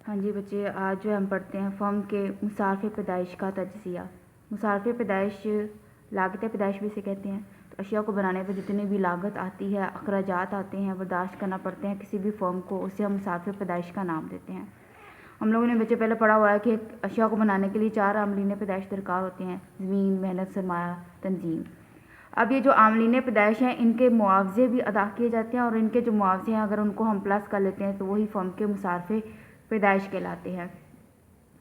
हाँ जी बच्चे, आज जो हम पढ़ते हैं फ़र्म के मुसारफ़े पैदाइश का तज्ज़िया। मुसारफ़े पैदाइश लागत पैदाइश भी इसे कहते हैं। तो अशिया को बनाने पर जितनी भी लागत आती है, अखराजात आते हैं, बर्दाश्त करना पड़ते हैं किसी भी फ़र्म को, उसे हम मुसारफ़े पैदाइश का नाम देते हैं। हम लोगों ने बच्चे पहले पढ़ा हुआ है कि एक अशिया को बनाने के लिए 4 आमलीन पैदाइश दरकार होते हैं: ज़मीन, मेहनत, सरमाया, तंजीम। अब ये जो आमलीन पैदाइश हैं, इनके मुआवजे भी अदा किए जाते हैं, और इनके जो मुआवजे हैं अगर उनको हम प्लस कर लेते हैं तो वही फ़र्म के मुसारफ़े पैदाइश कहलाते हैं।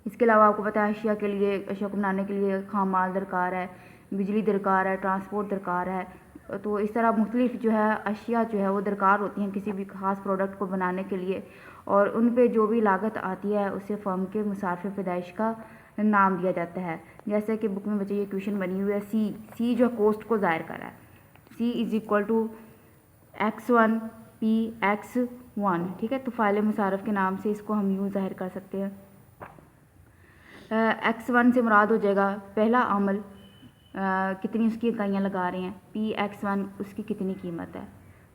इसके अलावा आपको पता है अशिया के लिए, अशिया को बनाने के लिए खाम माल दरकार है, बिजली दरकार है, ट्रांसपोर्ट दरकार है। तो इस तरह मुख्तलिफ जो है अशिया जो है वो दरकार होती हैं किसी भी ख़ास प्रोडक्ट को बनाने के लिए, और उन पे जो भी लागत आती है उसे फ़र्म के मुसारफ़े पैदाइश का नाम दिया जाता है। जैसे कि बुक में बच्चे ये क्वेश्चन बनी हुई है, सी जो कॉस्ट को ज़ाहिर कर रहा है, C is equal to x1 p x1। ठीक है, तो फ़ाइल मुसारफ़ के नाम से इसको हम यूँ ज़ाहिर कर सकते हैं। x1 से मुराद हो जाएगा पहला अमल, कितनी उसकी इकाइयाँ लगा रहे हैं, p x1 उसकी कितनी कीमत है।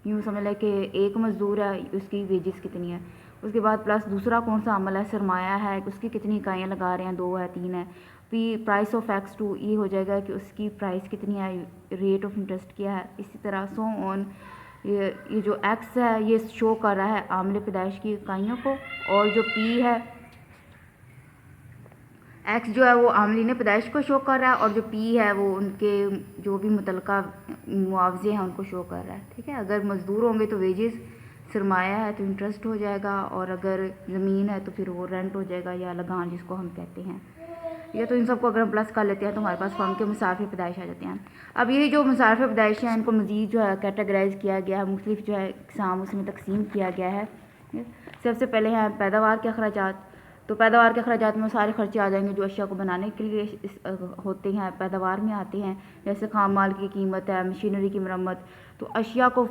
यूँ समझ लें कि एक मज़दूर है, उसकी वेजेस कितनी है। उसके बाद प्लस दूसरा कौन सा अमल है, सरमाया है, उसकी कितनी इकाइयाँ लगा रहे हैं, 2 है, 3 है। p प्राइस ऑफ x2 ये हो जाएगा कि उसकी प्राइस कितनी है, रेट ऑफ इंटरेस्ट क्या है। इसी तरह सो ऑन, ये जो x है ये शो कर रहा है आमले पैदाइश की इकाइयों को, और जो p है, x जो है वो आमलीन पैदाइश को शो कर रहा है, और जो p है वो उनके जो भी मुतलका मुआवजे हैं उनको शो कर रहा है। ठीक है, अगर मज़दूर होंगे तो वेजेस, सरमाया है तो इंटरेस्ट हो जाएगा, और अगर ज़मीन है तो फिर वो रेंट हो जाएगा या लगान जिसको हम कहते हैं। ये तो इन सबको अगर हम प्लस कर लेते हैं तो हमारे पास फ़र्म के मुसारफ़े पैदाइश आ जाते हैं। अब ये जो मुसारफ़े पैदाइश हैं इनको मज़ीद जो है कैटेगराइज़ किया गया है, मुख्तलिफ जो है इक़साम उसमें तकसीम किया गया है। सबसे पहले हैं पैदावार के अखराजात। तो पैदावार के अखराजात में सारे खर्चे आ जाएंगे जो अशिया को बनाने के लिए होते हैं, पैदावार में आते हैं। जैसे खाम माल की कीमत है, मशीनरी की मरम्मत। तो अशिया को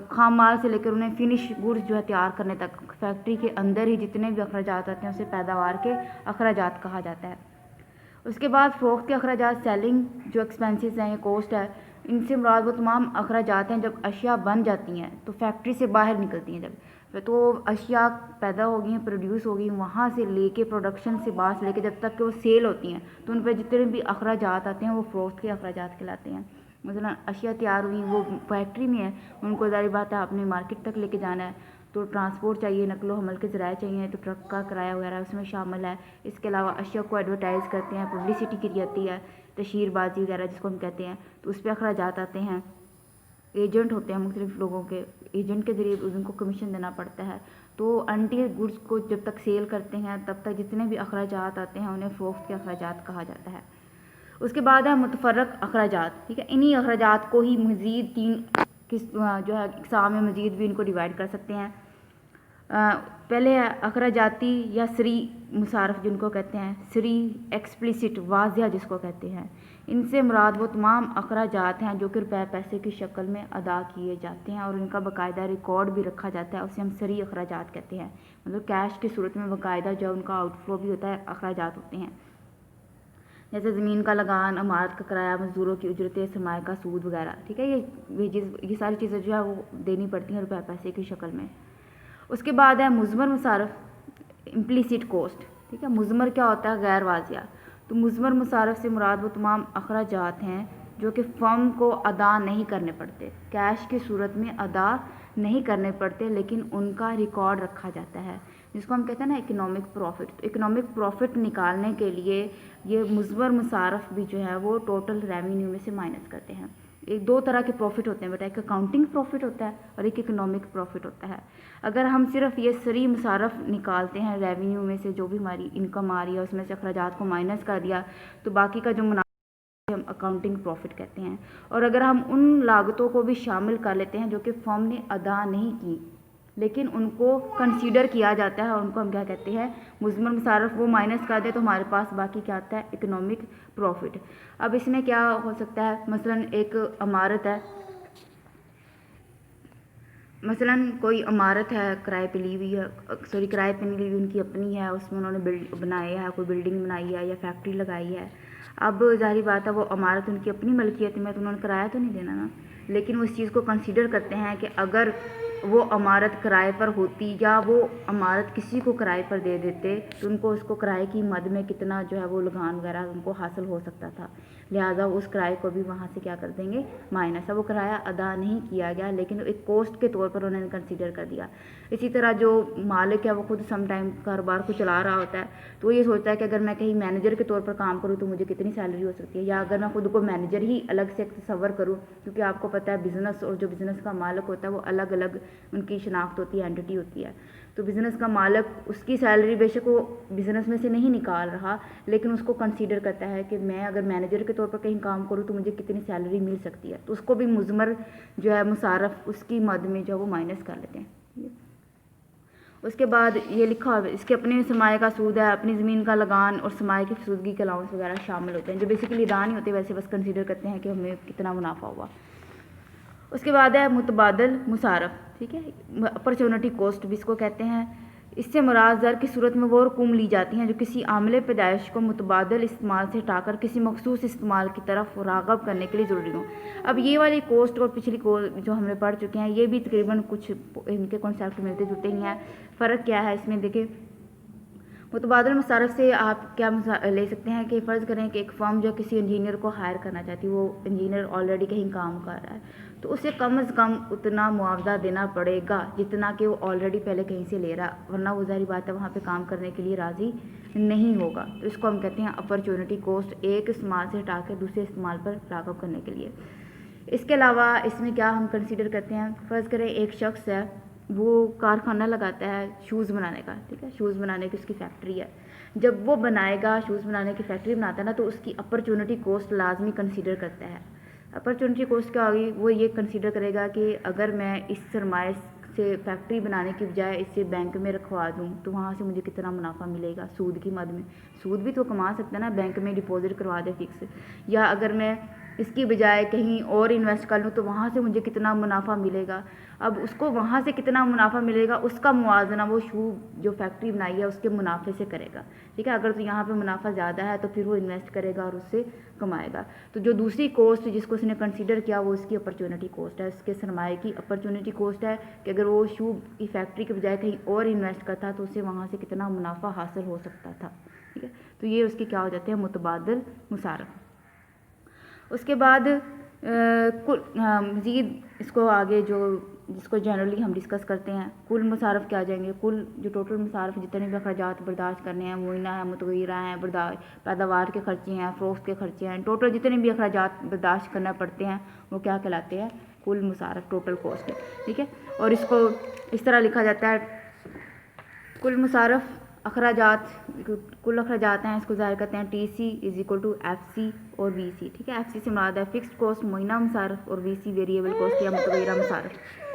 खाम माल से लेकर उन्हें फिनिश गुड्स जो है तैयार करने तक फैक्ट्री के अंदर ही जितने भी अखराजात आते हैं उसे पैदावार के अखराजात कहा जाता है। उसके बाद फ़रोख्त के अखराजात, सेलिंग जो एक्सपेंसेस हैं, ये कॉस्ट है। इनसे मुराद वो तमाम अखराजात हैं जब अशिया बन जाती हैं, तो फैक्ट्री से बाहर निकलती हैं, जब तो अशिया पैदा होगी हैं, प्रोड्यूस होगी, वहाँ से लेके प्रोडक्शन से बाहर से लेके जब तक कि वो सेल होती हैं, तो उन पर जितने भी अखराजात आते हैं वो फ़रोख्त के अखराजात कहलाते हैं। मतलब अशिया तैयार हुई, वो फैक्ट्री में है, उनको ज़ाहिर बात है आपने मार्केट तक लेके जाना है, तो ट्रांसपोर्ट चाहिए, नकलो हमल के ज़राए चाहिए, तो ट्रक का किराया वगैरह उसमें शामिल है। इसके अलावा अशिया को एडवर्टाइज़ करते हैं, पब्लिसिटी की जाती है, तशहीरबाजी वगैरह जिसको हम कहते हैं, तो उस पर अखराजात आते हैं। एजेंट होते हैं मुख्तलिफ लोगों के, एजेंट के ज़रिए उनको कमीशन देना पड़ता है। तो अनटिल गुड्स को जब तक सेल करते हैं तब तक जितने भी अखराजात आते हैं उन्हें फ़रोख्त के अखराजात कहा जाता है। उसके बाद है मुतफर्रक अखराजात। ठीक है, इन्हीं अखराजात को ही मज़ीद 3 जो है इक़साम में मज़ीद भी इनको डिवाइड कर सकते हैं। पहले है अखराजाती या सरी मुसारफ जिनको कहते हैं, सरी एक्सप्लिसिट वाज़िया जिसको कहते हैं। इनसे मुराद वो तमाम अखराजात हैं जो कि रुपये पैसे की शक्ल में अदा किए जाते हैं और इनका बाकायदा रिकॉर्ड भी रखा जाता है, उसे हम सरी अखराजात कहते हैं। मतलब कैश की सूरत में बाकायदा जो उनका आउटफ्लो भी होता है, अखराजात होते हैं। जैसे ज़मीन का लगान, इमारत का किराया, मज़दूरों की उजरतें, सरमाए का सूद वगैरह। ठीक है, ये सारी चीज़ें जो है वो देनी पड़ती हैं रुपये पैसे की शक्ल में। उसके बाद है मुज़मर मुसारफ, इम्प्लिसिट कॉस्ट। ठीक है, मुज़मर क्या होता है, गैर वाज़िया। तो मुज़मर मुसारफ से मुराद वो तमाम अखराजात हैं जो कि फ़र्म को अदा नहीं करने पड़ते, कैश की सूरत में अदा नहीं करने पड़ते, लेकिन उनका रिकॉर्ड रखा जाता है, जिसको हम कहते हैं ना इकोनॉमिक प्रॉफिट। तो इकोनॉमिक प्रॉफिट निकालने के लिए ये मुज़मर मुसारफ भी जो है वो टोटल रेवेन्यू में से माइनस करते हैं। एक 2 तरह के प्रॉफिट होते हैं बेटा, एक अकाउंटिंग प्रॉफिट होता है और एक इकोनॉमिक प्रॉफिट होता है। अगर हम सिर्फ ये सरी मुसारफ निकालते हैं रेवेन्यू में से, जो भी हमारी इनकम आ रही है उसमें से अखराजात को माइनस कर दिया, तो बाकी का जो मुनाफा हम अकाउंटिंग प्रॉफिट कहते हैं। और अगर हम उन लागतों को भी शामिल कर लेते हैं जो कि फर्म ने अदा नहीं की लेकिन उनको कंसीडर किया जाता है, उनको हम क्या कहते हैं, मुज़मर मुसारफ, वो माइनस कर दे तो हमारे पास बाकी क्या आता है, इकोनॉमिक प्रॉफिट। अब इसमें क्या हो सकता है, मसलन एक इमारत है, मसलन कोई इमारत है किराए पे ली हुई है, सॉरी किराए पे नहीं ली हुई, उनकी अपनी है, उसमें उन्होंने बनाया है, कोई बिल्डिंग बनाई है या फैक्ट्री लगाई है। अब ज़ाहिर बात है वो इमारत उनकी अपनी मलकियत में, तो उन्होंने किराया तो नहीं देना ना, लेकिन वो इस चीज़ को कंसीडर करते हैं कि अगर वो इमारत किराए पर होती या वो इमारत किसी को किराए पर दे देते तो उनको उसको किराए की मद में कितना जो है वो लगान वगैरह उनको हासिल हो सकता था। लिहाजा उस किराए को भी वहाँ से क्या कर देंगे, माइनस है। वो किराया अदा नहीं किया गया लेकिन एक कॉस्ट के तौर पर उन्होंने कंसीडर कर दिया। इसी तरह जो मालिक है वो खुद सम टाइम कारोबार को चला रहा होता है तो ये सोचता है कि अगर मैं कहीं मैनेजर के तौर पर काम करूँ तो मुझे कितनी सैलरी हो सकती है, या अगर मैं खुद को मैनेजर ही अलग से तस्वर करूँ, क्योंकि आपको पता है बिज़नेस और जो बिज़नेस का मालिक होता है वो अलग अलग उनकी शनाख्त होती है, एंटिटी होती है। तो बिज़नेस का मालिक उसकी सैलरी बेशक वो बिज़नेस में से नहीं निकाल रहा लेकिन उसको कंसीडर करता है कि मैं अगर मैनेजर के तौर पर कहीं काम करूँ तो मुझे कितनी सैलरी मिल सकती है, तो उसको भी मुज़मर जो है मुसारफ उसकी मद में जो है वो माइनस कर लेते हैं। उसके बाद ये लिखा हुआ है इसके अपने सरमाए का सूद है, अपनी ज़मीन का लगान और सरमाए की फसूदगी के अलाउंस वगैरह शामिल होते हैं, जो बेसिकली अदा नहीं होते, वैसे बस कंसीडर करते हैं कि हमें कितना मुनाफा हुआ। उसके बाद है मुतबादल मुसारफ, ठीक है, अपॉर्चुनिटी कॉस्ट भी इसको कहते हैं। इससे मुराद ज़र की सूरत में वो रकूम ली जाती हैं जो किसी आमले पैदाइश को मुतबादल इस्तेमाल से हटाकर किसी मखसूस इस्तेमाल की तरफ राग़ब करने के लिए ज़रूरी हो। अब ये वाली कॉस्ट और पिछली कॉस्ट जो हमने पढ़ चुके हैं ये भी तकरीबन कुछ इनके कॉन्सेप्ट मिलते जुलते ही हैं। फ़र्क क्या है इसमें, देखिए मुतबादल मुसारफ से आप क्या ले सकते हैं कि फ़र्ज़ करें कि एक फर्म जो किसी इंजीनियर को हायर करना चाहती है, वो इंजीनियर ऑलरेडी कहीं काम कर रहा है तो उसे कम से कम उतना मुआवजा देना पड़ेगा जितना कि वो ऑलरेडी पहले कहीं से ले रहा, वरना वो ज़ाहिर बात है वहाँ पे काम करने के लिए राज़ी नहीं होगा। तो इसको हम कहते हैं अपॉर्चुनिटी कॉस्ट, एक इस्तेमाल से हटा कर दूसरे इस्तेमाल पर राग़ब करने के लिए। इसके अलावा इसमें क्या हम कंसीडर करते हैं, फ़र्ज़ करें एक शख्स है वो कारखाना लगाता है शूज़ बनाने का, ठीक है, शूज़ बनाने की उसकी फैक्ट्री है। जब वो बनाएगा शूज़ बनाने की फैक्ट्री बनाता है ना तो उसकी अपॉर्चुनिटी कॉस्ट लाजमी कंसीडर करता है। अपॉर्चुनिटी कॉस्ट क्या होगी, वो ये कंसीडर करेगा कि अगर मैं इस सरमाए से फैक्ट्री बनाने की बजाय इसे बैंक में रखवा दूँ तो वहाँ से मुझे कितना मुनाफा मिलेगा सूद की मद में। सूद भी तो कमा सकता है ना, बैंक में डिपॉजिट करवा दे फिक्स, या अगर मैं इसकी बजाय कहीं और इन्वेस्ट कर लूँ तो वहाँ से मुझे कितना मुनाफा मिलेगा। अब उसको वहाँ से कितना मुनाफा मिलेगा उसका मुआवजना वो शू जो फैक्ट्री बनाई है उसके मुनाफे से करेगा, ठीक है। अगर तो यहाँ पे मुनाफा ज़्यादा है तो फिर वो इन्वेस्ट करेगा और उससे कमाएगा। तो जो दूसरी कॉस्ट जिसको उसने कंसीडर किया वो उसकी अपॉर्चुनिटी कॉस्ट है, उसके सरमाए की अपॉर्चुनिटी कॉस्ट है कि अगर वो शू की फैक्ट्री के बजाय कहीं और इन्वेस्ट करता तो उसे वहाँ से कितना मुनाफा हासिल हो सकता था, ठीक है। तो ये उसके क्या हो जाते हैं, मुतबादल मुसारफ। उसके बाद मज़ीद इसको आगे जो जिसको जनरली हम डिस्कस करते हैं कुल मुसारफ क्या आ जाएंगे, कुल जो टोटल मुसारफ जितने भी अखराजात बर्दाश्त करने हैं, मुइना है, मुतगय्यरा हैं, पैदावार के खर्चे हैं, फ़रोख्त के खर्चे हैं, टोटल जितने भी अखराजात बर्दाश्त करना पड़ते हैं वो क्या कहलाते हैं, कुल मुसारफ, टोटल कॉस्ट, ठीक है। और इसको इस तरह लिखा जाता है, कुल मुसारफ अखराजात, कुल अखराजात हैं इसको ज़ाहिर करते हैं TC = FC और VC, ठीक है। FC से मुराद है फिक्स्ड कॉस्ट मुइना मुसारफ और VC वेरिएबल कॉस्ट या मुतगय्यरा मुसारफ।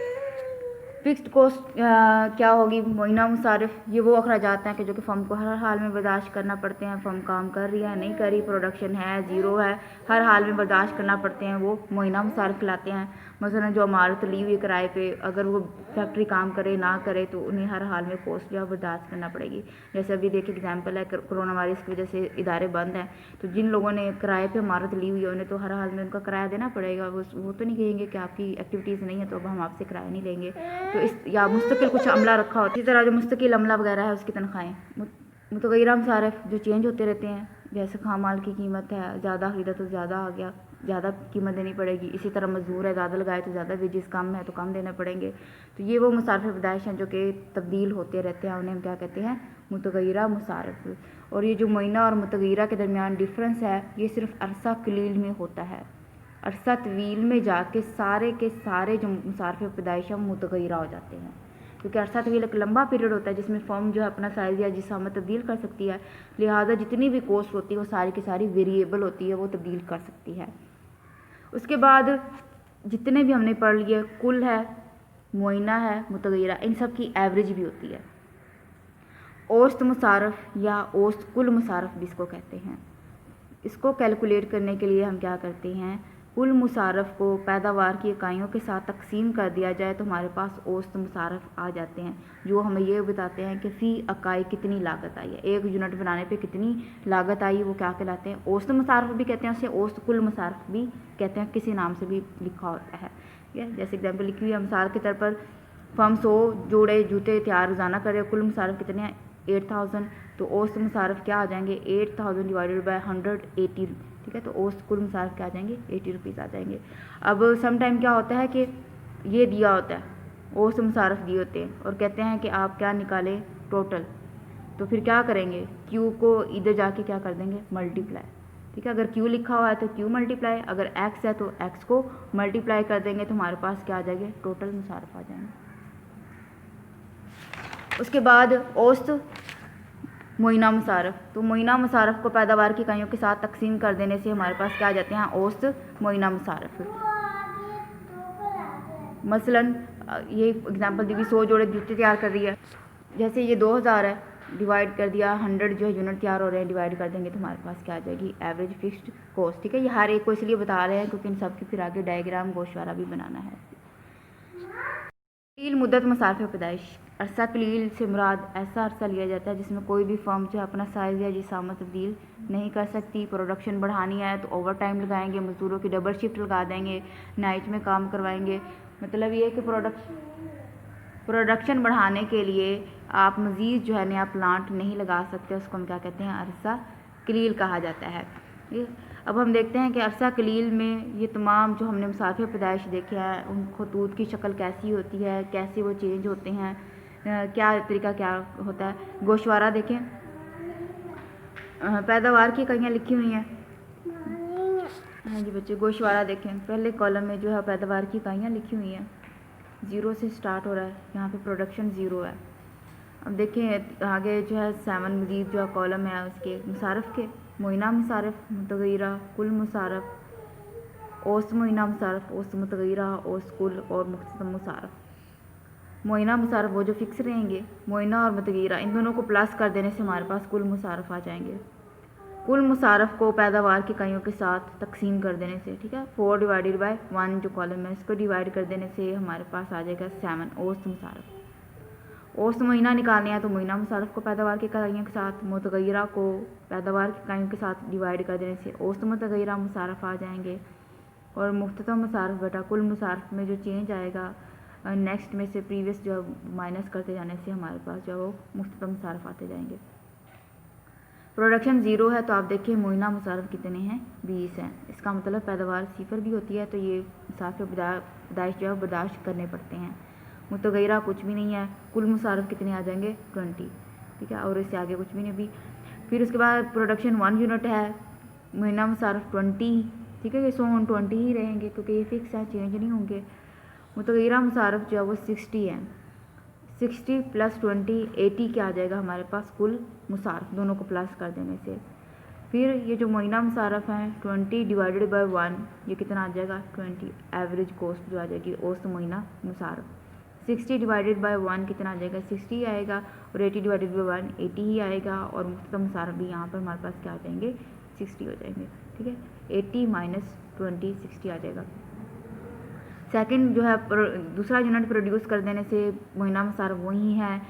फिक्स्ड कॉस्ट क्या होगी, मुइना मुसारफ, ये वो अखराजात हैं कि जो कि फर्म को हर हाल में बर्दाश्त करना पड़ते हैं। फर्म काम कर रही है, नहीं कर रही, प्रोडक्शन है, ज़ीरो है, हर हाल में बर्दाश्त करना पड़ते हैं, वो मुइना मुसारफ कहलाते हैं। मसलन जो इमारत ली हुई किराए पे, अगर वो फैक्ट्री काम करे ना करे तो उन्हें हर हाल में कॉस्ट जो है बर्दाश्त करना पड़ेगी। जैसे अभी देखिए एग्जांपल है, कोरोना वायरस की वजह से इदारे बंद हैं तो जिन लोगों ने किराए पे इमारत ली हुई है उन्हें तो हर हाल में उनका किराया देना पड़ेगा। वो तो नहीं कहेंगे कि आपकी एक्टिविटीज़ नहीं है तो अब हम आपसे किराया नहीं लेंगे, तो इस या मुस्तकिल कुछ अमला रखा होता है। इसी तरह जो मुस्तकिल अमला वगैरह है उसकी तनख्वाहें। मुतगय्यरा मुसारफ जो चेंज होते रहते हैं, जैसे खाम माल की कीमत है, ज़्यादा ख़रीदा तो ज़्यादा आ गया, ज़्यादा कीमत देनी पड़ेगी। इसी तरह मजदूर है, ज़्यादा लगाए तो ज़्यादा वेजेस, कम है तो कम देने पड़ेंगे। तो ये वो मुसारफ पैदाइश हैं जो कि तब्दील होते रहते हैं, उन्हें हम क्या कहते हैं, मुतगय्यरा मुसारफ। और ये जो मुइना और मुतगय्यरा के दरमियान डिफरेंस है ये सिर्फ अरसा कलील में होता है। अरसा तवील में जाके सारे के सारे जो मुसारफ पैदाइश हैं मुतगय्यरा हो जाते हैं, क्योंकि अरसा तवील एक लंबा पीरियड होता है जिसमें फर्म जो है अपना साइज़ या जिसामत तब्दील कर सकती है। लिहाजा जितनी भी कॉस्ट होती है वो सारी की सारी वेरिएबल होती है, वो तब्दील कर सकती है। उसके बाद जितने भी हमने पढ़ लिए, कुल है, मुइना है, मुतगय्यरा, इन सब की एवरेज भी होती है। औसत मुसारफ या औसत कुल मुसारफ भी इसको कहते हैं। इसको कैलकुलेट करने के लिए हम क्या करते हैं, कुल मुसारफ को पैदावार की इकाइयों के साथ तकसीम कर दिया जाए तो हमारे पास औसत मुसारफ आ जाते हैं, जो हमें ये बताते हैं कि फ़ी इकाई कितनी लागत आई है, एक यूनिट बनाने पे कितनी लागत आई, वो क्या कहलाते हैं, औसत मुसारफ भी कहते हैं, उसे औसत कुल मुसारफ भी कहते हैं, किसी नाम से भी लिखा होता है। जैसे एग्जाम्पल लिखी हुई है, मिसाल के तौर पर फर्म 100 जोड़े जूते तैयार रोज़ाना कर रहे हो, कुल मुसारफ कितने हैं 8000, तो औसत मुसारफ क्या आ जाएंगे 8000 डिवाइडेड बाय 180, ठीक है। तो औसत कुल मुसारफ क्या आ जाएंगे 80 रुपीज़ आ जाएंगे। अब सम टाइम क्या होता है कि ये दिया होता है, औसत मुसारफ दिए होते हैं और कहते हैं कि आप क्या निकालें टोटल, तो फिर क्या करेंगे क्यू को इधर जाके क्या कर देंगे मल्टीप्लाई, ठीक है। अगर क्यू लिखा हुआ है तो क्यू मल्टीप्लाई, अगर एक्स है तो एक्स को मल्टीप्लाई कर देंगे तो हमारे पास क्या आ जाएंगे टोटल मुसारफ आ जाएंगे। उसके बाद औसत मुआयना मुसारफ, तो मुआयना मुसारफ को पैदावार की इकाइयों के साथ तकसीम कर देने से हमारे पास क्या आ जाते हैं औसत मुआयना मुसारफ। मसलन ये एग्जांपल दी हुई 100 जोड़े जूते तैयार कर रही है, जैसे ये 2000 है, डिवाइड कर दिया 100 जो है यूनिट तैयार हो रहे हैं, डिवाइड कर देंगे तो हमारे पास क्या आ जाएगी एवरेज फिक्स्ड कॉस्ट, ठीक है। ये हर एक को इसलिए बता रहे हैं क्योंकि इन सब की फिर आगे डायग्राम गोशवारा भी बनाना है। कलील मुद्दत मुसारफ पैदाइश, अरसा कलील से मुराद ऐसा अरसा लिया जाता है जिसमें कोई भी फर्म जो है अपना साइज़ या जिसामत तब्दील नहीं कर सकती। प्रोडक्शन बढ़ानी है तो ओवर टाइम लगाएंगे, मजदूरों की डबल शिफ्ट लगा देंगे, नाइट में काम करवाएंगे। मतलब ये है कि प्रोडक्शन बढ़ाने के लिए आप मज़ीद जो है नया प्लांट नहीं लगा सकते, उसको हम क्या कहते हैं अरसा कलील कहा जाता है। अब हम देखते हैं कि अरसा कलील में ये तमाम जो हमने मुसाफिर पैदाइश देखे हैं उन खतूत की शक्ल कैसी होती है, कैसे वो चेंज होते हैं, क्या तरीका क्या होता है। गोशवारा देखें, पैदावार की इकाइयाँ लिखी हुई हैं, हाँ जी बच्चे गोशवारा देखें, पहले कॉलम में जो है पैदावार की इकाइयाँ लिखी हुई हैं, 0 से स्टार्ट हो रहा है, यहाँ पे प्रोडक्शन 0 है। अब देखें आगे जो है 7 मजीद जो कॉलम है उसके मुसारफ के, मुआयना मुसारफ, मुतगय्यरा, कुल मुसारफ, औसत मुआयना मुसारफ, औसत मुतगय्यरा, औसत कुल और मुख्तसम मुसारफ। मुआयना मुसारफ वो जो फिक्स रहेंगे, मुआयना और मुतगय्यरा इन दोनों को प्लस कर देने से हमारे पास कुल मुसारफ आ जाएंगे। कुल मुसारफ को पैदावार की इकाइयों के साथ तकसीम कर देने से, ठीक है, 4 डिवाइडेड बाय 1 जो कॉलम है इसको डिवाइड कर देने से हमारे पास आ जाएगा 7 औसत मुसारफ। औसत महीना निकालने हैं तो महीना मुसारफ को पैदावार की इकाइयों के साथ, मुतगय्यरा को पैदावार की इकाइयों के साथ डिवाइड कर देने से औसत मुतगय्यरा मुसारफ आ जाएंगे। और मुख्तसम मुसारफ बेटा कुल मुसारफ में जो चेंज आएगा नेक्स्ट में से प्रीवियस जो माइनस करते जाने से हमारे पास जो वो मुख्तसम मुसारफ आते जाएंगे। प्रोडक्शन 0 है तो आप देखिए मुआयना मुसारफ कितने हैं 20 हैं, इसका मतलब पैदावार 0 भी होती है तो ये मुसाफिर पैदाइश जो है बर्दाश्त करने पड़ते हैं। मुतगय्यरा कुछ भी नहीं है, कुल मुसारफ कितने आ जाएंगे 20, ठीक है, और इससे आगे कुछ भी नहीं भी। फिर उसके बाद प्रोडक्शन 1 यूनिट है, महीना मुसारफ 20, ठीक है, ये 120 ही रहेंगे क्योंकि ये फिक्स है, चेंज नहीं होंगे। मुतगय्यरा मुसारफ जो है वो 60 है, 60 प्लस 20 80 क्या आ जाएगा हमारे पास कुल मुसारफ, दोनों को प्लस कर देने से। फिर ये जो महीना मुसारफ है 20 डिवाइडेड बाय 1 ये कितना आ जाएगा 20, एवरेज कॉस्ट जो आ जाएगी औसत महीना मुसारफ। 60 डिवाइडेड बाय 1 कितना आ जाएगा 60 ही आएगा, और 80 डिवाइडेड बाय 1 80 ही आएगा, और मुख्तसम मुसारफ भी यहाँ पर हमारे पास क्या आ जाएंगे 60 हो जाएंगे, ठीक है, 80 माइनस 20 60 आ जाएगा। सेकंड जो है दूसरा यूनिट प्रोड्यूस कर देने से महीना मुसारफ वही है,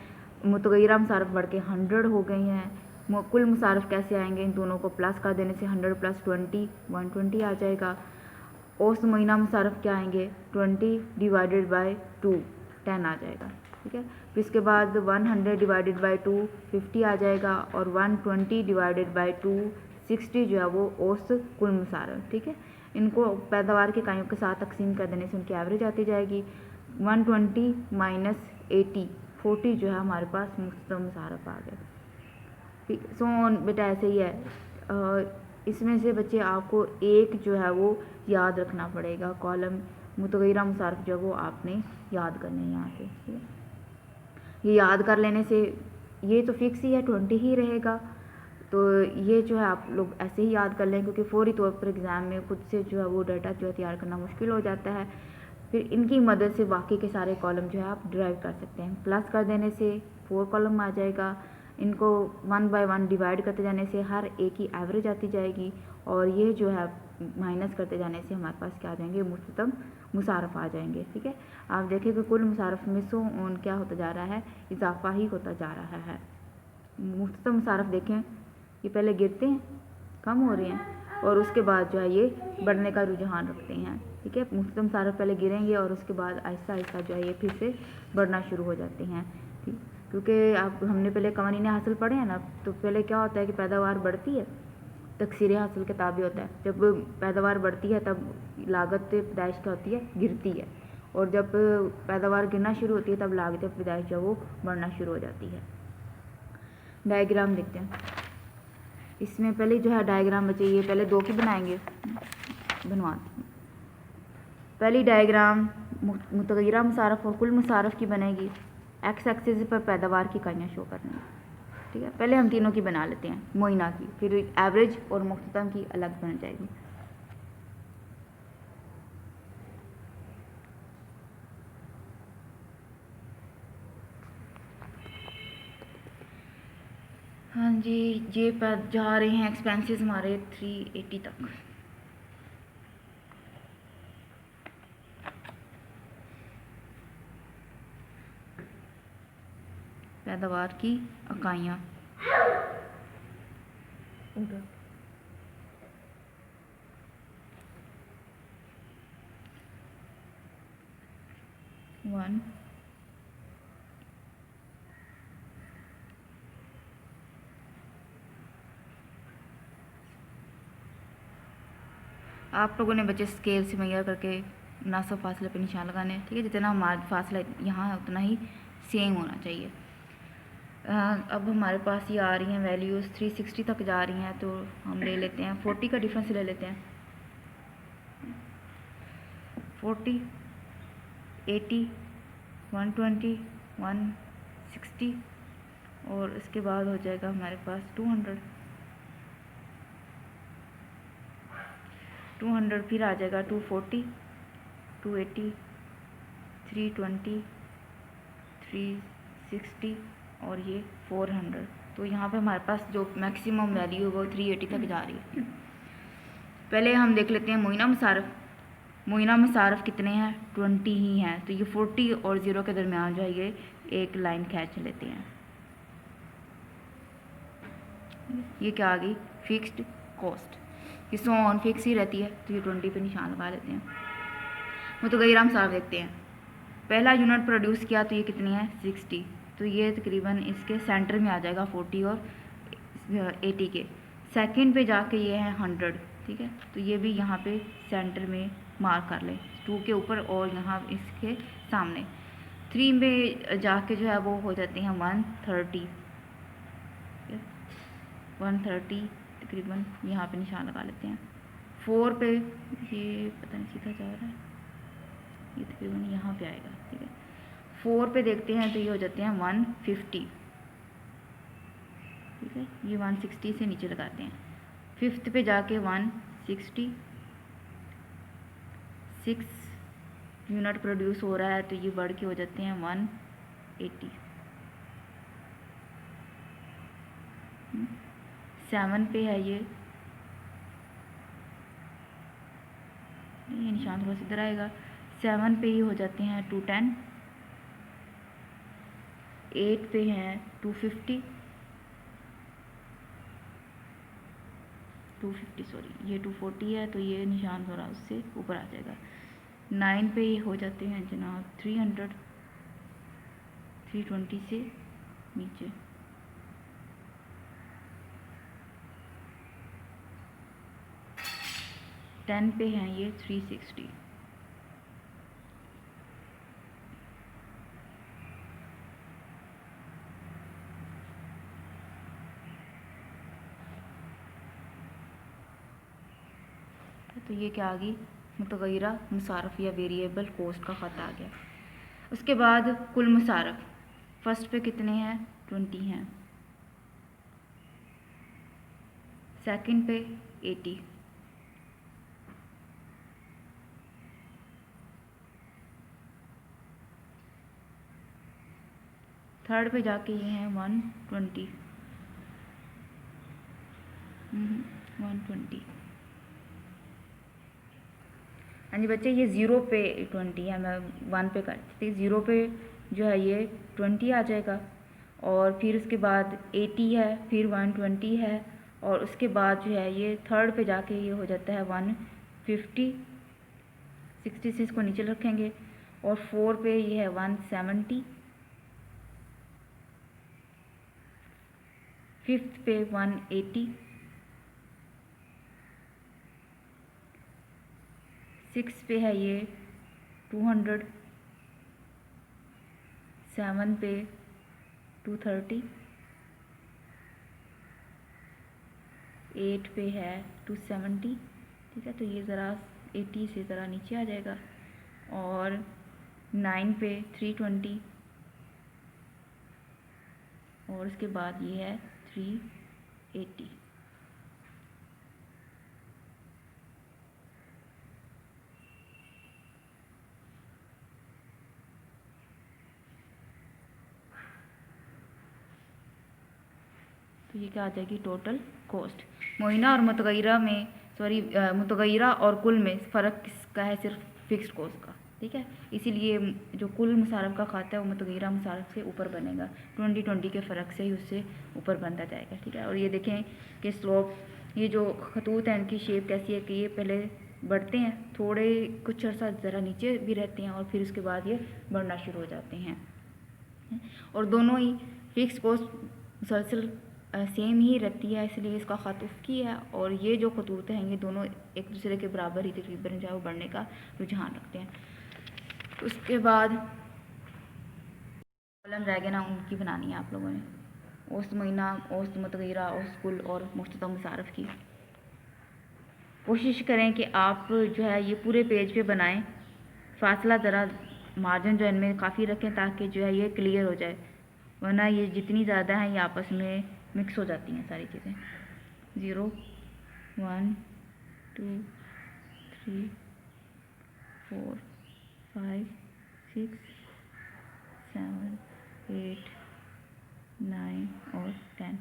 मुतगय्यरा मुसारफ बढ़ के 100 हो गई हैं। कुल मुसारफ कैसे आएंगे, इन दोनों को प्लस कर देने से 100 प्लस 20 120 आ जाएगा। औसत महीना मुसारफ क्या आएंगे 20 डिवाइडेड बाय 2 10 आ जाएगा, ठीक है। फिर इसके बाद 100 डिवाइडेड बाय 2 50 आ जाएगा, और 120 डिवाइडेड बाय 2 60 जो है वो औसत कुल मुसारफ, ठीक है। इनको पैदावार की इकाइयों के साथ तकसीम कर देने से उनकी एवरेज आती जाएगी। 120 माइनस 80 40 जो है हमारे पास मुख्तसम मुसारफ आ गया, ठीक। सो बेटा ऐसे ही है, इसमें से बच्चे आपको एक जो है वो याद रखना पड़ेगा, कॉलम मुतगय्यरा मुसारफ जो वो आपने याद करने हैं यहाँ से, ठीक है। ये याद कर लेने से ये तो फिक्स ही है 20 ही रहेगा, तो ये जो है आप लोग ऐसे ही याद कर लें क्योंकि फौरी तौर पर एग्ज़ाम में खुद से जो है वो डाटा जो है तैयार करना मुश्किल हो जाता है। फिर इनकी मदद से बाकी के सारे कॉलम जो है आप ड्राइव कर सकते हैं। प्लस कर देने से 4 कॉलम आ जाएगा, इनको 1 बाय 1 डिवाइड करते जाने से हर एक की एवरेज आती जाएगी, और ये जो है माइनस करते जाने से हमारे पास क्या आ जाएंगे मुख्तसम मुसारफ आ जाएंगे, ठीक है। आप देखें कि कुल मुसारफ में सो ऑन क्या होता जा रहा है, इजाफा ही होता जा रहा है। मुख्तसम मुसारफ देखें ये पहले गिरते हैं कम हो रहे हैं और उसके बाद जो है ये बढ़ने का रुझान रखते हैं। ठीक है। मुख्तम सारफ पहले गिरेंगे और उसके बाद आहिस्ता आहिस्ता जो है ये फिर से बढ़ना शुरू हो जाते हैं, ठीक। क्योंकि आप हमने पहले कवानीन हासिल पढ़े हैं ना, तो पहले क्या होता है कि पैदावार बढ़ती है, तकसीर हासिल के ताबे होता है। जब पैदावार बढ़ती है तब लागत पैदाइश क्या होती है, गिरती है, और जब पैदावार गिरना शुरू होती है तब लागत पैदाइश जो वो बढ़ना शुरू हो जाती है। डायग्राम देखते हैं। इसमें पहले जो है डायग्राम बचे, ये पहले 2 की बनाएंगे, बनवाते हैं। पहली डायग्राम मुतगय्यरा मुसारफ और कुल मुसारफ की बनेगी। एक्स एक्सिस पर पैदावार की इकाइयाँ शो करनी है, ठीक है। पहले हम तीनों की बना लेते हैं, मुइना की, फिर एवरेज और मुख्तम की अलग बन जाएगी। हाँ जी, ये जा रहे हैं एक्सपेंसेस हमारे 380 तक। पैदावार की इकाइयाँ, वन आप लोगों ने बच्चे स्केल से मैयर करके मुनासिब फासले पे निशान लगाने, ठीक है। जितना हमारा फासला यहाँ है उतना ही सेम होना चाहिए। अब हमारे पास ये आ रही हैं वैल्यूज़ 360 तक जा रही हैं, तो हम ले लेते हैं 40 का डिफरेंस ले लेते हैं। 40, 80, 120, 160 और इसके बाद हो जाएगा हमारे पास 200, फिर आ जाएगा 240, 280, 320, 360 और ये 400। तो यहाँ पे हमारे पास जो मैक्सिमम वैल्यू है वो 380 तक जा रही है। पहले हम देख लेते हैं मुइना मुसारफ। मुइना मुसारफ कितने हैं, 20 ही हैं, तो ये 40 और 0 के दरमियान जो है ये एक लाइन खींच लेते हैं। ये क्या आ गई, फिक्स्ड कॉस्ट, ये सो ऑन फिक्स ही रहती है, तो ये 20 पे निशान लगा लेते हैं। मुतगय्यरा मुसारफ देखते हैं। पहला यूनिट प्रोड्यूस किया तो ये कितनी है, 60, तो ये तकरीबन इसके सेंटर में आ जाएगा 40 और 80 के। सेकंड पे जाके ये है 100, ठीक है, तो ये भी यहाँ पे सेंटर में मार्क कर लें, 2 के ऊपर और यहाँ इसके सामने। 3 में जाके जो है वो हो जाते हैं 130, 130 तकरीबन यहाँ पे निशान लगा लेते हैं। 4 पे ये पता नहीं सीधा जा रहा है, ये तकरीबन यहाँ पे आएगा, ठीक है। 4 पे देखते हैं तो ये हो जाते हैं 150, ठीक है, ये 160 से नीचे लगाते हैं। 5th पे जाके 160, 6 यूनिट प्रोड्यूस हो रहा है तो ये बढ़ के हो जाते हैं 180। 7 पे है ये निशान थोड़ा सा इधर आएगा, 7 पे ही हो जाते हैं 210, 8 पे हैं 250, सॉरी ये 240 है, तो ये निशान थोड़ा उससे ऊपर आ जाएगा। 9 पे ही हो जाते हैं जनाब 300, 320 से नीचे। 10 पे हैं ये 360, तो ये क्या आ गई, मुतगय्यरा मुसारफ या वेरिएबल कॉस्ट का ख़त आ गया। उसके बाद कुल मुसारफ, फर्स्ट पे कितने हैं, 20 हैं, सेकंड पे 80, थर्ड पे जाके ये हैं 120, 120। हाँ जी बच्चे, ये 0 पे 20 है, मैं 1 पे करती थी। 0 पे जो है ये 20 आ जाएगा, और फिर उसके बाद 80 है, फिर 120 है, और उसके बाद जो है ये थर्ड पे जाके ये हो जाता है 150, 60 से इसको नीचे रखेंगे। और 4 पे ये है 170, 5th पे 180, 6 पे है ये 200, 7 पे 230, 8 पे है 270, ठीक है। तो ये ज़रा 80 से ज़रा नीचे आ जाएगा। और 9 पे 320, और उसके बाद ये है 380। तो ये क्या आ जाएगी टोटल कॉस्ट। मुइना और मुतगैरा में मुतगैरा और कुल में फ़र्क किसका है? सिर्फ फिक्स्ड कॉस्ट का, ठीक है। इसीलिए जो कुल मुसारफ का खाता है वो मुतगैरा मुसारफ से ऊपर बनेगा, 20-20 के फ़र्क से ही उससे ऊपर बनता जाएगा, ठीक है। और ये देखें कि स्लोप, ये जो खतूत हैं इनकी शेप कैसी है कि ये पहले बढ़ते हैं, थोड़े कुछ अर्सा ज़रा नीचे भी रहते हैं और फिर उसके बाद ये बढ़ना शुरू हो जाते हैं। और दोनों ही फिक्स कॉस्ट मुसलसल सेम ही रहती है, इसलिए इसका ख़त उफ़की है। और ये जो खतूत हैं ये दोनों एक दूसरे के बराबर ही तकरीबन जो है वो बढ़ने का रुझान रखते हैं। उसके बाद कॉलम रह गए ना, उनकी बनानी है आप लोगों ने, औसत महीना, औसत मुतगैरा, औसत कुल और मुख्तसर मुसारफ की। कोशिश करें कि आप जो है ये पूरे पेज पे बनाएं, फासला ज़रा मार्जिन जो इनमें काफ़ी रखें ताकि जो है ये क्लियर हो जाए, वरना ये जितनी ज़्यादा हैं ये आपस में मिक्स हो जाती हैं सारी चीज़ें। 0 1 2 3 4 5 6 7 8 9 और 10।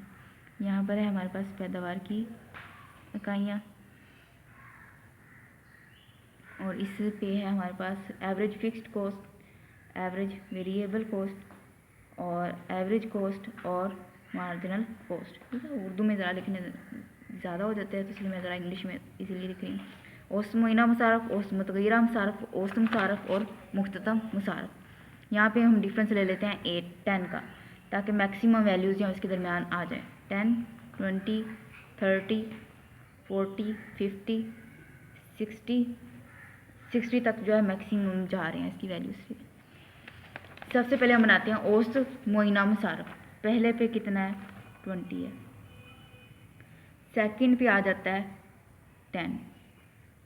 यहाँ पर है हमारे पास पैदावार की इकाइयाँ, और इस पे है हमारे पास average fixed cost, average variable cost और एवरेज कॉस्ट और मार्जिनल कॉस्ट, ठीक है। उर्दू में ज़रा लिखने ज़्यादा हो जाता है तो इसलिए मैं ज़रा इंग्लिश में इसीलिए लिख रही हूँ। औसत महीना मुसारफ, औसत मुतगैरा मुसारफ, औसत मुसारफ और मुख्तसम मुसारफ। यहाँ पे हम डिफरेंस ले लेते हैं 8 10 का, ताकि मैक्सिमम वैल्यूज़ जो इसके दरमियान आ जाए। 10 20 30 40 50 60 तक जो है मैक्सिमम जा रहे हैं इसकी वैल्यूज़। सबसे पहले हम बनाते हैं औसत महीना मुसारफ। पहले पे कितना है? 20 है। सेकंड पे आ जाता है 10,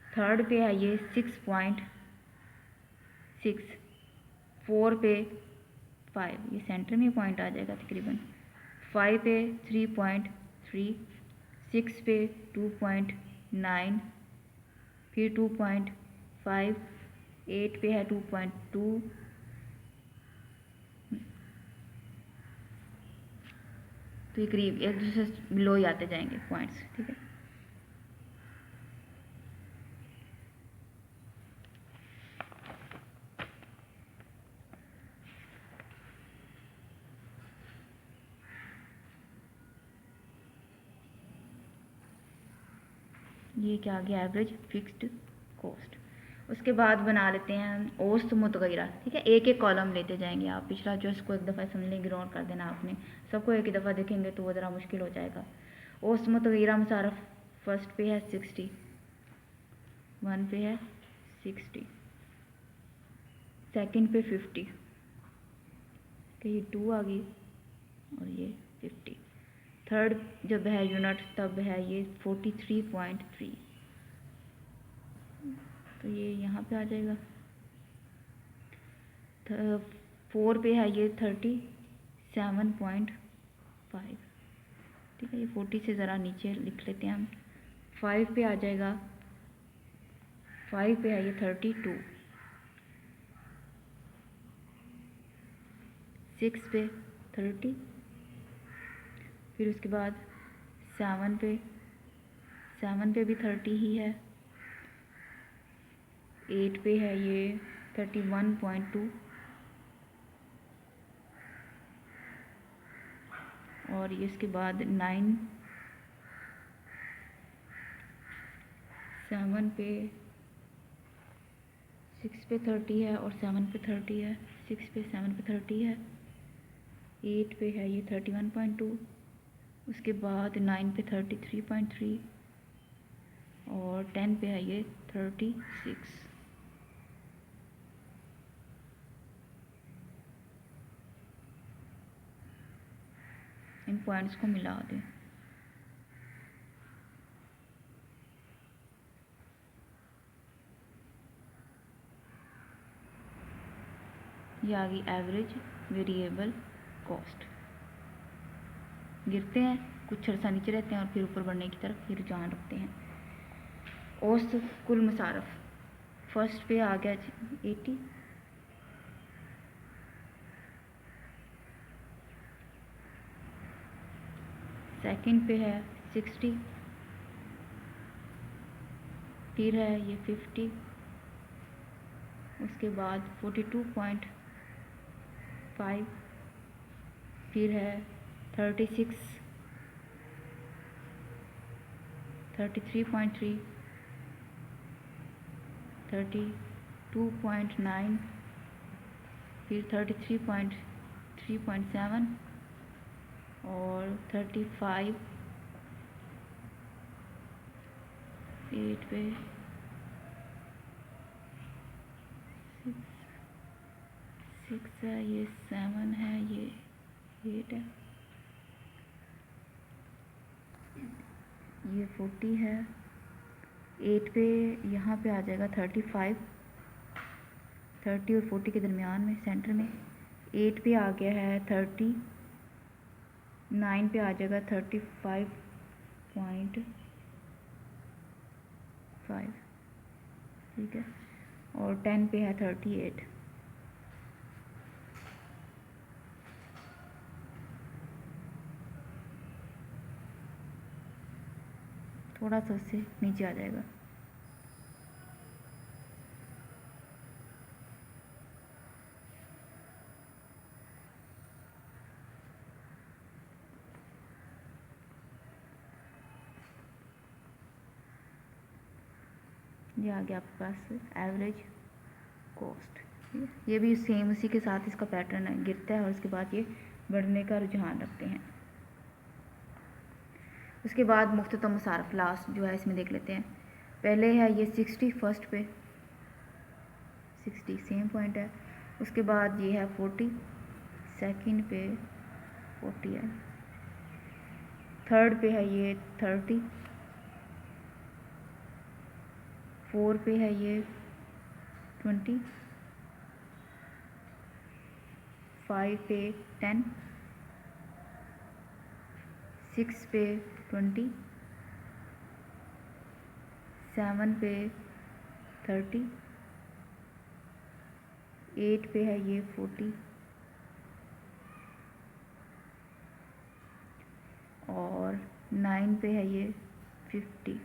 थर्ड पे है ये 6.6, 4 पे 5, ये सेंटर में पॉइंट आ जाएगा तकरीबन, 5 पे 3.3, 6 पे 2.9, फिर 2.5, 8 पे है 2.2, तो ये करीब एक दूसरे से बिलो ही आते जाएंगे पॉइंट्स, ठीक है। ये क्या आ गया? Average fixed cost. उसके बाद बना लेते हैं हम औसत मुतगैरा, ठीक है। एक एक कॉलम लेते जाएंगे आप, पिछला जो इसको एक दफ़ा समझ लेंगे, इग्नोर कर देना आपने, सबको एक ही दफ़ा देखेंगे तो वो ज़रा मुश्किल हो जाएगा। औसत मुतगैरा मुसारफ फर्स्ट पे है 60, 1 पे है 60, सेकंड पे 50, कि ये 2 आ गई और ये 50, थर्ड जब है यूनिट तब है ये 43.3, तो ये यहाँ पे आ जाएगा। 4 पे है ये 37.5, ठीक है। ये 40 से ज़रा नीचे लिख लेते हैं हम। 5 पे आ जाएगा, 5 पे है ये 32, 6 पे 30, फिर उसके बाद 7 पे भी 30 ही है, 8 पे है ये 31.2, और ये इसके बाद 9, 7 पे 6 पे 30 है और 7 पे 30 है, 6 पे 7 पे 30 है, 8 पे है ये 31.2, उसके बाद 9 पे 33.3 और 10 पे है ये 36। इन पॉइंट्स को मिला दें। ये आ गई एवरेज वेरिएबल कॉस्ट। गिरते हैं, कुछ अर्सा नीचे रहते हैं और फिर ऊपर बढ़ने की तरफ ये रुझान रखते हैं। औसत कुल मुसारफ फर्स्ट पे आ गया 80, सेकंड पे है 60, फिर है ये 50, उसके बाद 42.5, फिर है 36, 33.3, 32.9, फिर 33.3.7 और 35, 8 पे 6 है, ये 7 है, ये 8 है, ये 40 है, 8 पे यहाँ पे आ जाएगा 35, 30 और 40 के दरमियान में सेंटर में। 8 पे आ गया है 30, 9 पे आ जाएगा 35.5, ठीक है, और 10 पे है 38। थोड़ा सा उससे नीचे आ जाएगा। ये आ गया आपके पास एवरेज कॉस्ट। ये भी सेम उसी के साथ इसका पैटर्न है, गिरता है और उसके बाद ये बढ़ने का रुझान रखते हैं। उसके बाद मुख्ततम मुसारफ लास्ट जो है इसमें देख लेते हैं। पहले है ये 60 फर्स्ट पे 60 सेम पॉइंट है, उसके बाद ये है 40 सेकंड पे 40 है, थर्ड पे है ये 30, 4 पे है ये 20, 5 पे 10, 6 पे 20, 7 पे 30, 8 पे है ये 40 और 9 पे है ये 50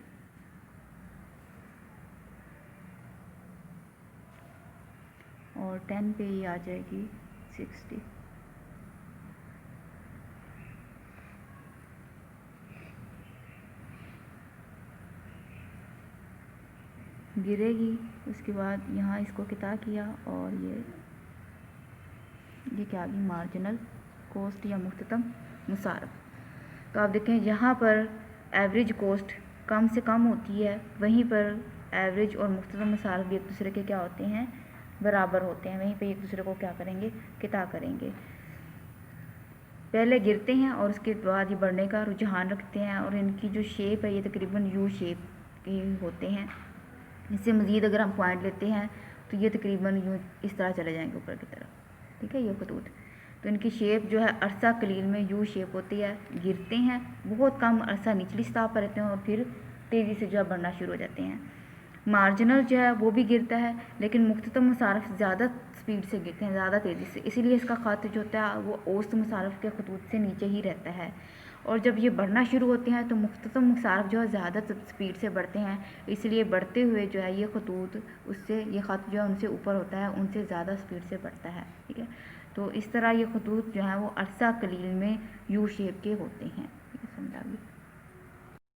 और 10 पे ये आ जाएगी 60। गिरेगी, उसके बाद यहाँ इसको किता किया और ये क्या आ गई मार्जिनल कॉस्ट या मुख्ततम मुसारफ। तो आप देखें जहाँ पर एवरेज कॉस्ट कम से कम होती है वहीं पर एवरेज और मुख्ततम मुसारफ भी एक दूसरे के क्या होते हैं, बराबर होते हैं। वहीं पे एक दूसरे को क्या करेंगे, किता करेंगे। पहले गिरते हैं और उसके बाद ये बढ़ने का रुझान रखते हैं और इनकी जो शेप है ये तकरीबन यू शेप के होते हैं। इससे मज़ीद अगर हम पॉइंट लेते हैं तो ये तकरीबन यूँ इस तरह चले जाएंगे ऊपर की तरफ, ठीक है, ये खतूत। तो इनकी शेप जो है अरसा कलील में यू शेप होती है। गिरते हैं, बहुत कम अरसा निचली सतह पर रहते हैं और फिर तेज़ी से जो है बढ़ना शुरू हो जाते हैं। मार्जिनल जो है वो भी गिरता है लेकिन मुख्ततम मुसारफ ज़्यादा स्पीड से गिरते हैं, ज़्यादा तेज़ी से, इसीलिए इसका ख़त जो होता है वो औसत मुसारफ के खतूत से नीचे ही रहता है। और जब ये बढ़ना शुरू होते हैं तो मुख्ततम मुसारफ जो है ज़्यादा स्पीड से बढ़ते हैं, इसलिए बढ़ते हुए जो है ये खतूत उससे, ये ख़त जो है उनसे ऊपर होता है, उनसे ज़्यादा स्पीड से बढ़ता है, ठीक है। तो इस तरह ये खतूत जो है वो अरसा कलील में यू शेप के होते हैं, ठीक है, समझा भी।